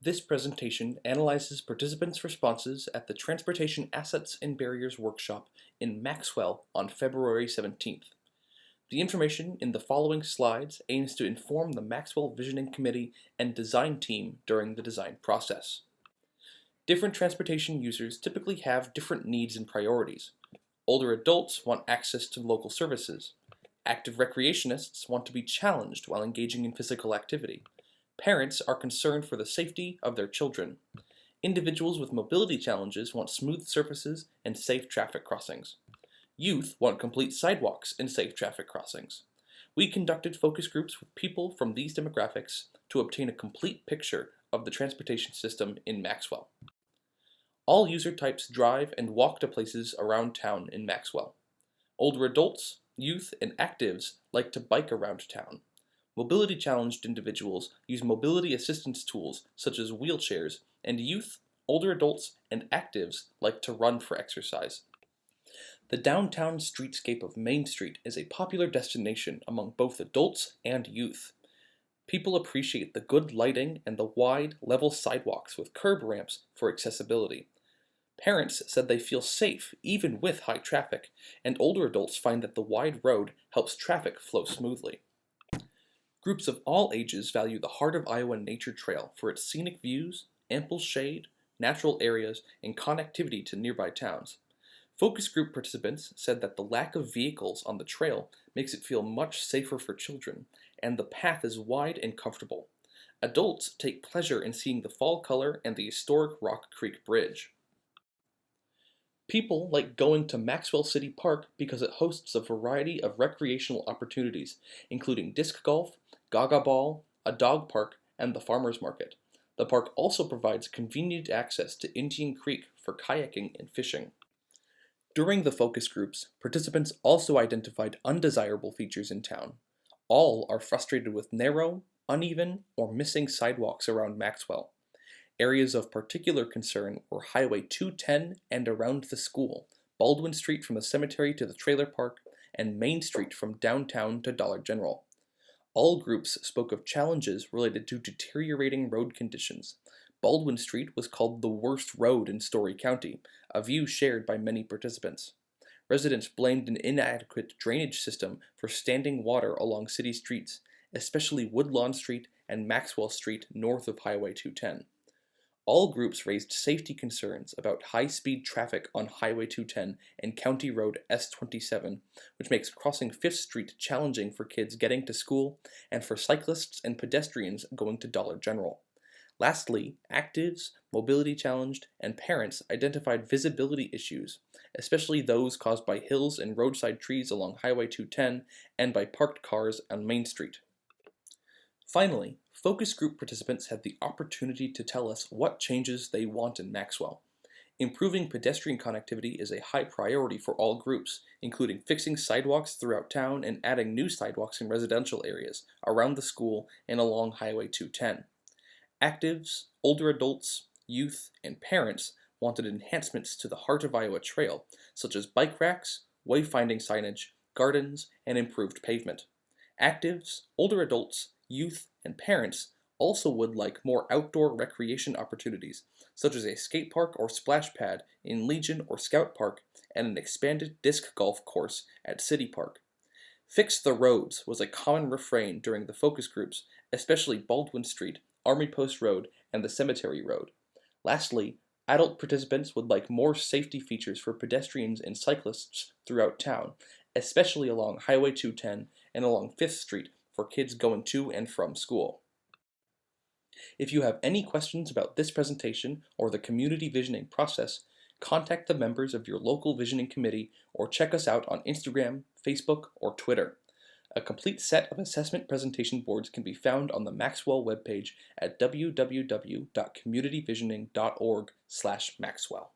This presentation analyzes participants' responses at the Transportation Assets and Barriers workshop in Maxwell on February 17th. The information in the following slides aims to inform the Maxwell Visioning Committee and design team during the design process. Different transportation users typically have different needs and priorities. Older adults want access to local services. Active recreationists want to be challenged while engaging in physical activity. Parents are concerned for the safety of their children. Individuals with mobility challenges want smooth surfaces and safe traffic crossings. Youth want complete sidewalks and safe traffic crossings. We conducted focus groups with people from these demographics to obtain a complete picture of the transportation system in Maxwell. All user types drive and walk to places around town in Maxwell. Older adults, youth, and actives like to bike around town. Mobility challenged individuals use mobility assistance tools such as wheelchairs, and youth, older adults, and actives like to run for exercise. The downtown streetscape of Main Street is a popular destination among both adults and youth. People appreciate the good lighting and the wide, level sidewalks with curb ramps for accessibility. Parents said they feel safe even with high traffic, and older adults find that the wide road helps traffic flow smoothly. Groups of all ages value the Heart of Iowa Nature Trail for its scenic views, ample shade, natural areas, and connectivity to nearby towns. Focus group participants said that the lack of vehicles on the trail makes it feel much safer for children, and the path is wide and comfortable. Adults take pleasure in seeing the fall color and the historic Rock Creek Bridge. People like going to Maxwell City Park because it hosts a variety of recreational opportunities, including disc golf, gaga ball, a dog park, and the farmers market. The park also provides convenient access to Indian Creek for kayaking and fishing. During the focus groups, participants also identified undesirable features in town. All are frustrated with narrow, uneven, or missing sidewalks around Maxwell. Areas of particular concern were Highway 210 and around the school, Baldwin Street from the cemetery to the trailer park, and Main Street from downtown to Dollar General. All groups spoke of challenges related to deteriorating road conditions. Baldwin Street was called the worst road in Story County, a view shared by many participants. Residents blamed an inadequate drainage system for standing water along city streets, especially Woodlawn Street and Maxwell Street north of Highway 210. All groups raised safety concerns about high-speed traffic on Highway 210 and County Road S27, which makes crossing 5th Street challenging for kids getting to school and for cyclists and pedestrians going to Dollar General. Lastly, actives, mobility challenged, and parents identified visibility issues, especially those caused by hills and roadside trees along Highway 210 and by parked cars on Main Street. Finally, focus group participants had the opportunity to tell us what changes they want in Maxwell. Improving pedestrian connectivity is a high priority for all groups, including fixing sidewalks throughout town and adding new sidewalks in residential areas, around the school, and along Highway 210. Actives, older adults, youth, and parents wanted enhancements to the Heart of Iowa Trail, such as bike racks, wayfinding signage, gardens, and improved pavement. Actives, older adults, youth, and parents also would like more outdoor recreation opportunities, such as a skate park or splash pad in Legion or Scout Park and an expanded disc golf course at City Park. Fix the roads was a common refrain during the focus groups, especially Baldwin Street, Army Post Road, and the Cemetery Road. Lastly, adult participants would like more safety features for pedestrians and cyclists throughout town, especially along Highway 210 and along 5th Street for kids going to and from school. If you have any questions about this presentation or the community visioning process, contact the members of your local visioning committee or check us out on Instagram, Facebook, or Twitter. A complete set of assessment presentation boards can be found on the Maxwell webpage at www.communityvisioning.org/Maxwell.